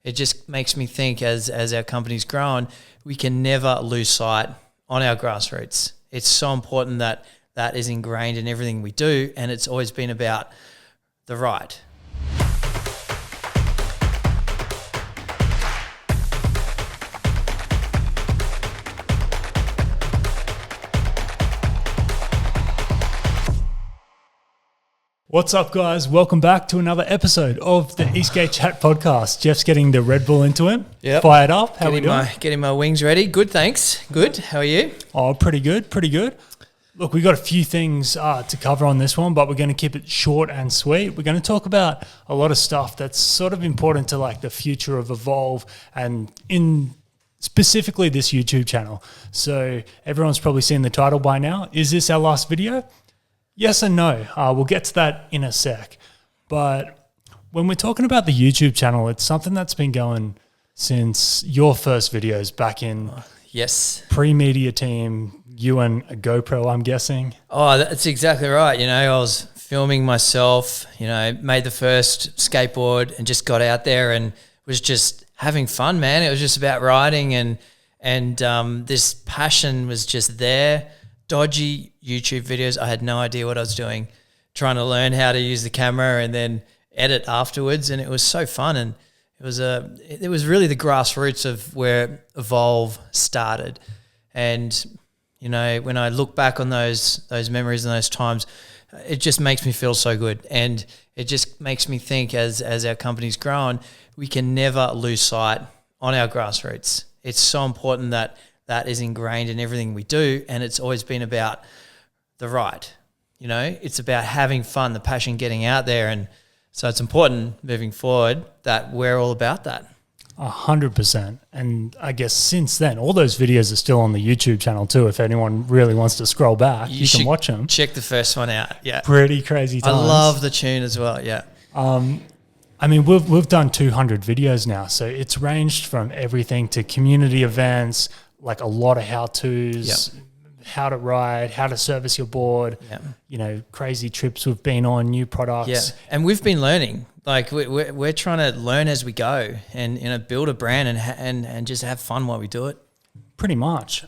It just makes me think as our company's grown, we can never lose sight on our grassroots. It's so important that that is ingrained in everything we do, and it's always been about the right. What's up, guys? Welcome back to another episode of the Eastgate Chat podcast. Jeff's getting the Red Bull into him. Yep. Fired up. How we doing? Getting my wings ready. Good, thanks. Good. How are you? Oh, pretty good. Pretty good. Look, we got a few things to cover on this one, but we're going to keep it short and sweet. We're going to talk about a lot of stuff that's sort of important to like the future of Evolve and in specifically this YouTube channel. So everyone's probably seen the title by now. Is this our last video? Yes and no. We'll get to that in a sec. But when we're talking about the YouTube channel, it's something that's been going since your first videos back in Yes. pre-media team, you and a GoPro, I'm guessing. Oh, that's exactly right. I was filming myself, made the first skateboard and just got out there and was just having fun, man. It was just about riding and this passion was just there. Dodgy YouTube videos. I had no idea what I was doing, trying to learn how to use the camera and then edit afterwards. And it was so fun. And it was really the grassroots of where Evolve started. And, when I look back on those memories and those times, it just makes me feel so good. And it just makes me think as our company's grown, we can never lose sight on our grassroots. It's so important that that is ingrained in everything we do, and it's always been about the right. It's about having fun, the passion, getting out there, and so it's important moving forward that we're all about that. 100%. And I guess since then, all those videos are still on the YouTube channel too. If anyone really wants to scroll back, you can watch them. Check the first one out. Yeah, pretty crazy times. I love the tune as well. Yeah. We've done 200 videos now, so it's ranged from everything to community events, like a lot of how-tos, how to ride, how to service your board, crazy trips we've been on, new products. Yeah, and we've been learning. Like we're trying to learn as we go and build a brand and just have fun while we do it. Pretty much.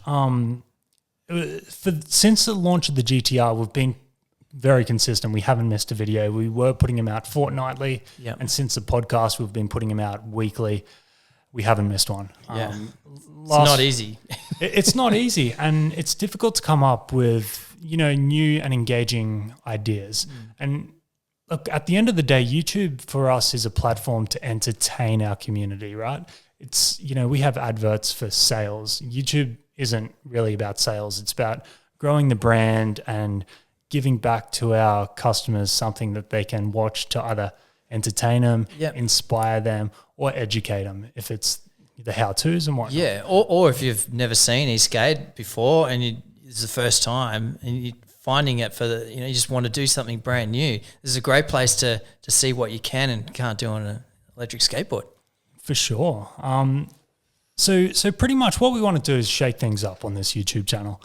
Since the launch of the GTR, we've been very consistent. We haven't missed a video. We were putting them out fortnightly, and since the podcast, we've been putting them out weekly. We haven't missed one. Yeah. It's not easy. It's not easy, and it's difficult to come up with, new and engaging ideas. And look, at the end of the day, YouTube for us is a platform to entertain our community, right? It's, we have adverts for sales. YouTube isn't really about sales. It's about growing the brand and giving back to our customers something that they can watch to either entertain them, inspire them, or educate them if it's the how-tos and whatnot. Yeah, or if you've never seen Eastgate before and it's the first time and you're finding it you just want to do something brand new, this is a great place to see what you can and can't do on an electric skateboard. For sure. So pretty much what we want to do is shake things up on this YouTube channel.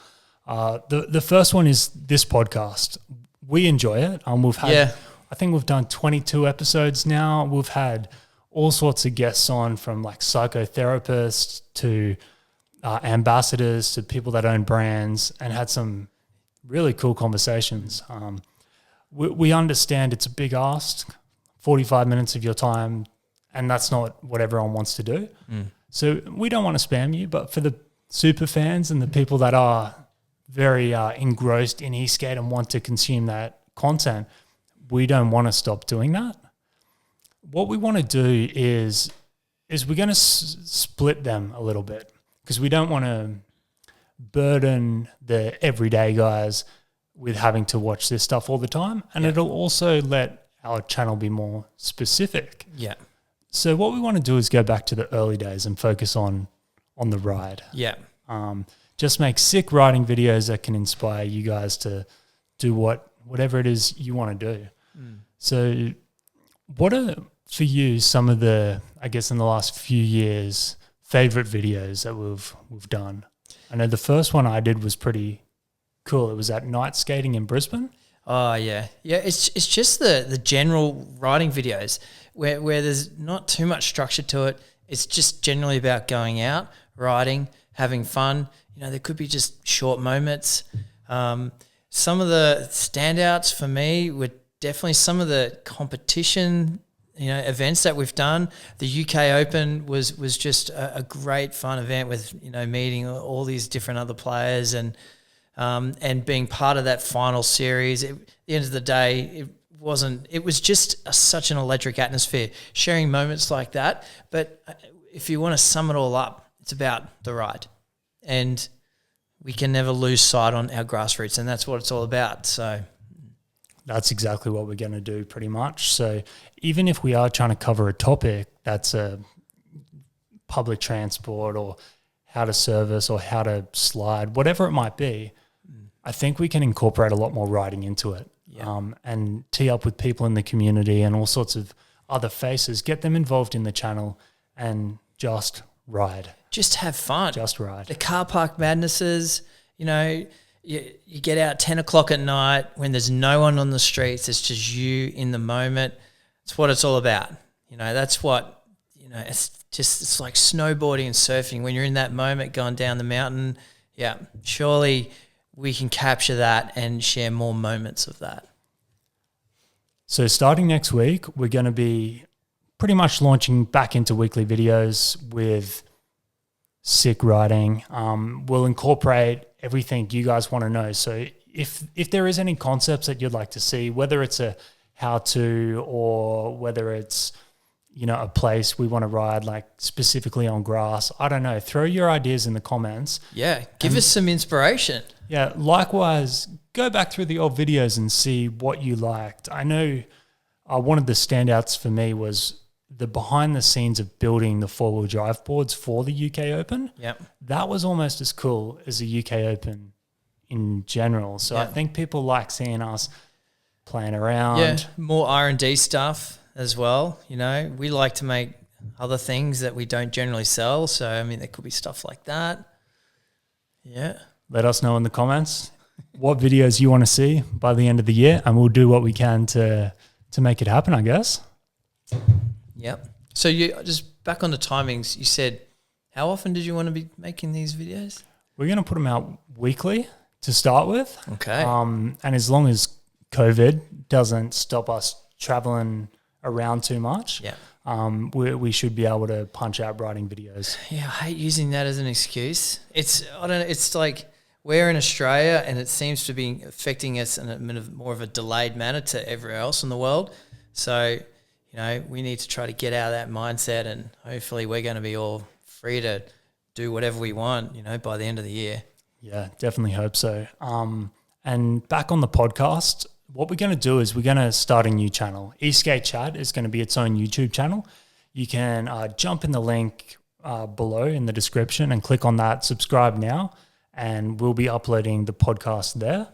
The first one is this podcast. We enjoy it. I think we've done 22 episodes now. We've had all sorts of guests on, from like psychotherapists to ambassadors to people that own brands, and had some really cool conversations. We understand it's a big ask, 45 minutes of your time, and that's not what everyone wants to do. So we don't want to spam you, but for the super fans and the people that are very engrossed in Eastgate and want to consume that content, we don't want to stop doing that. What we want to do is we're going to split them a little bit, because we don't want to burden the everyday guys with having to watch this stuff all the time, and it'll also let our channel be more specific. Yeah. So what we want to do is go back to the early days and focus on the ride. Yeah. Just make sick riding videos that can inspire you guys to do whatever it is you want to do. So what are, for you, some of the, I guess in the last few years, favorite videos that we've done? I know the first one I did was pretty cool. It was at night skating in Brisbane. Oh yeah. It's just the general riding videos where there's not too much structure to it. it's just generally about going out, riding, having fun. You know, there could be just short moments. Some of the standouts for me were definitely some of the competition, you know, events that we've done. The UK Open was just a great fun event with, you know, meeting all these different other players and being part of that final series. At the end of the day, it was just such an electric atmosphere, sharing moments like that. But if you want to sum it all up, it's about the ride. And we can never lose sight on our grassroots, and that's what it's all about. So that's exactly what we're going to do pretty much. So even if we are trying to cover a topic that's a public transport or how to service or how to slide, whatever it might be, I think we can incorporate a lot more riding into it. Yeah. And tee up with people in the community and all sorts of other faces, get them involved in the channel and just ride. Just have fun. Just ride. The car park madnesses, you know, you get out 10 o'clock at night when there's no one on the streets. It's just you in the moment. It's what it's all about. You know, that's what, you know, it's like snowboarding and surfing. When you're in that moment going down the mountain, yeah, surely we can capture that and share more moments of that. So starting next week, we're going to be pretty much launching back into weekly videos with sick riding. We'll incorporate everything you guys want to know. So if there is any concepts that you'd like to see, whether it's a how-to or whether it's, you know, a place we want to ride, like specifically on grass, I don't know, throw your ideas in the comments. Yeah, give us some inspiration. Yeah, likewise, go back through the old videos and see what you liked. I know one of the standouts for me was the behind the scenes of building the four-wheel drive boards for the UK Open. Yep. That was almost as cool as the UK Open in general. So I think people like seeing us playing around. Yeah, more R&D stuff as well. You know, we like to make other things that we don't generally sell. So, I mean, there could be stuff like that. Yeah. Let us know in the comments what videos you want to see by the end of the year, and we'll do what we can to make it happen, I guess. Yep. So you just back on the timings, you said, how often did you want to be making these videos? We're going to put them out weekly to start with. Okay. And as long as COVID doesn't stop us traveling around too much, we should be able to punch out riding videos. Yeah, I hate using that as an excuse. It's like we're in Australia and it seems to be affecting us in a more of a delayed manner to everywhere else in the world. So, you know, we need to try to get out of that mindset, and hopefully we're going to be all free to do whatever we want, you know, by the end of the year. Yeah, definitely hope so. And back on the podcast, what we're going to do is we're going to start a new channel. Eastgate Chat is going to be its own YouTube channel. You can jump in the link below in the description and click on that, subscribe now, and we'll be uploading the podcast there.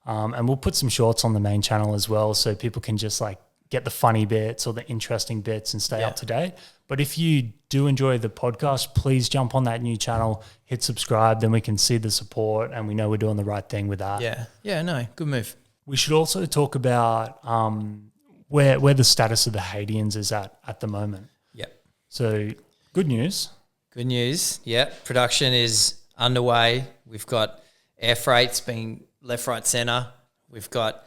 And we'll put some shorts on the main channel as well, so people can just like get the funny bits or the interesting bits and stay up to date. But if you do enjoy the podcast, please jump on that new channel, hit subscribe, then we can see the support and we know we're doing the right thing with that. Yeah, no, good move. We should also talk about where the status of the Hadeans is at the moment. Yep. So good news. Good news. Yep. Production is underway. We've got air freights being left, right, centre. We've got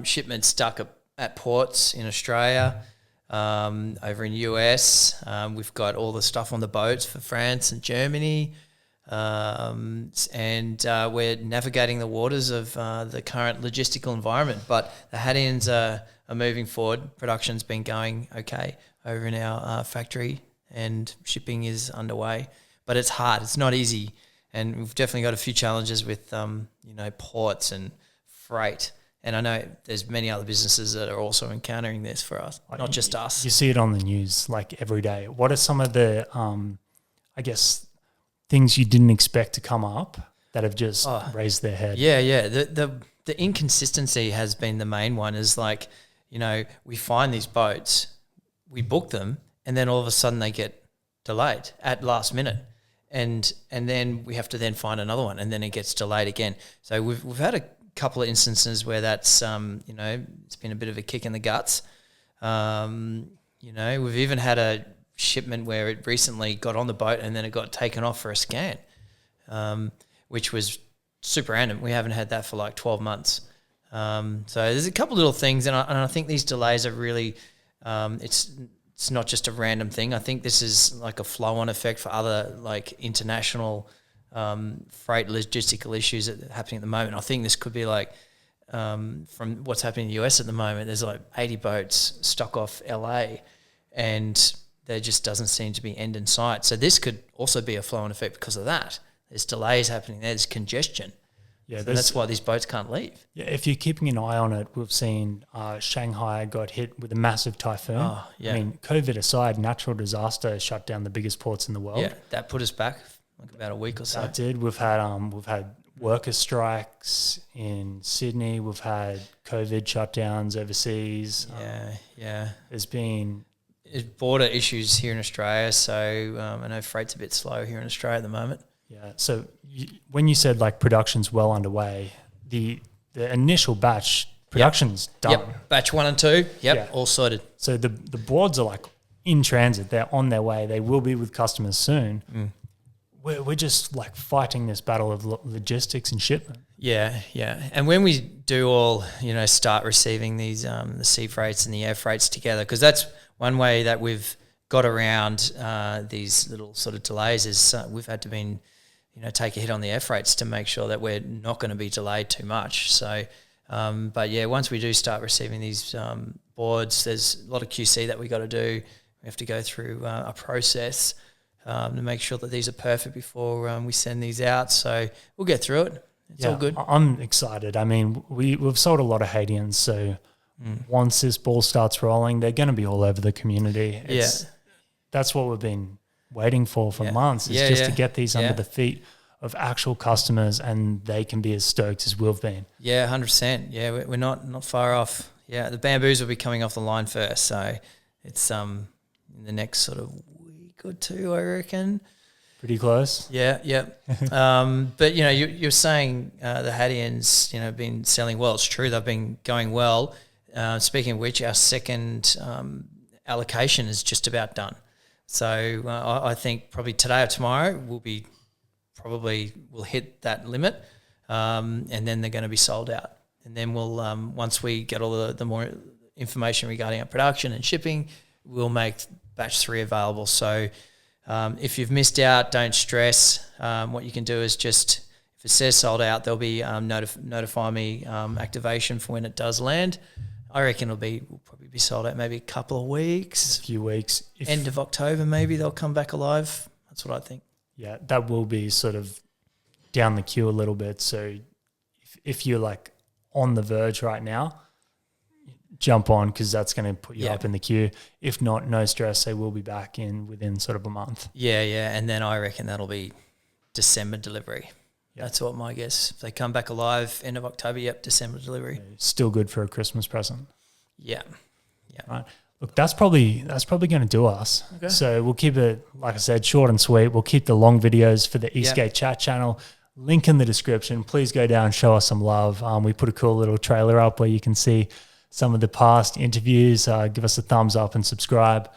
shipments stuck at ports in Australia, over in US. We've got all the stuff on the boats for France and Germany. And we're navigating the waters of the current logistical environment. But the Hadeans are moving forward. Production's been going okay over in our factory, and shipping is underway. But it's hard. It's not easy. And we've definitely got a few challenges with, ports and freight. And I know there's many other businesses that are also encountering this for us, not just us. You see it on the news like every day. What are some of the, things you didn't expect to come up that have just raised their head? Yeah. The inconsistency has been the main one. Is like, you know, we find these boats, we book them, and then all of a sudden they get delayed at last minute. And then we have to then find another one, and then it gets delayed again. So we've had a couple of instances where that's it's been a bit of a kick in the guts. We've even had a shipment where it recently got on the boat and then it got taken off for a scan, which was super random. We haven't had that for like 12 months. So there's a couple little things, and I think these delays are really, it's not just a random thing. I think this is like a flow-on effect for other like international freight logistical issues that are happening at the moment. I think this could be like from what's happening in the US at the moment. There's like 80 boats stuck off LA, and there just doesn't seem to be end in sight. So this could also be a flow-on effect because of that. There's delays happening there. There's congestion. Yeah, so that's why these boats can't leave. Yeah, if you're keeping an eye on it, we've seen Shanghai got hit with a massive typhoon. Oh, yeah. I mean, COVID aside, natural disaster shut down the biggest ports in the world. Yeah, that put us back like about a week or so. That did. We've had worker strikes in Sydney. We've had COVID shutdowns overseas. Yeah. There's been border issues here in Australia, so I know freight's a bit slow here in Australia at the moment. Yeah. So when you said like production's well underway, the initial batch production's done. Yep. Batch 1 and 2. Yep. All sorted. So the boards are like in transit. They're on their way. They will be with customers soon. We're just like fighting this battle of logistics and shipment. Yeah. And when we do all, start receiving these the sea freights and the air freights together, because that's one way that we've got around these little sort of delays is we've had to take a hit on the air freights to make sure that we're not going to be delayed too much. So, but yeah, once we do start receiving these boards, there's a lot of QC that we got to do. We have to go through a process to make sure that these are perfect before we send these out. So we'll get through it. It's all good. I'm excited. I mean, we've sold a lot of Hadians, so once this ball starts rolling, they're going to be all over the community. That's what we've been waiting for months, is to get these under the feet of actual customers, and they can be as stoked as we've been. Yeah, 100%. Yeah, we're not far off. Yeah, the bamboos will be coming off the line first, so it's in the next sort of week or two, I reckon. Pretty close. Yeah. But you're saying the Hadians, been selling well. It's true, they've been going well. Speaking of which, our second allocation is just about done. So I think probably today or tomorrow we'll hit that limit, and then they're going to be sold out. And then we'll once we get all the more information regarding our production and shipping, we'll make batch 3 available. So if you've missed out, don't stress. What you can do is just, if it says sold out, there'll be notify me activation for when it does land. I reckon we'll probably be sold out maybe a couple of weeks. A few weeks. End of October maybe they'll come back alive. That's what I think. Yeah, that will be sort of down the queue a little bit. So if you're like on the verge right now, jump on, because that's going to put you up in the queue. If not, no stress. They will be back within sort of a month. Yeah. And then I reckon that'll be December delivery. Yep. That's what my guess. If they come back alive end of October, December delivery. Still good for a Christmas present. Yeah. Right. Look, that's probably going to do us. Okay. So we'll keep it, like I said, short and sweet. We'll keep the long videos for the Eastgate Chat channel. Link in the description. Please go down, show us some love. We put a cool little trailer up where you can see some of the past interviews. Give us a thumbs up and subscribe.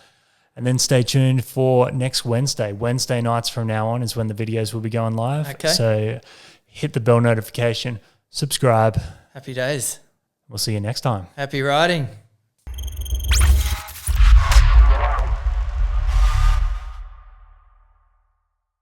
And then stay tuned for next Wednesday. Wednesday nights from now on is when the videos will be going live. Okay. So hit the bell notification, subscribe. Happy days. We'll see you next time. Happy riding.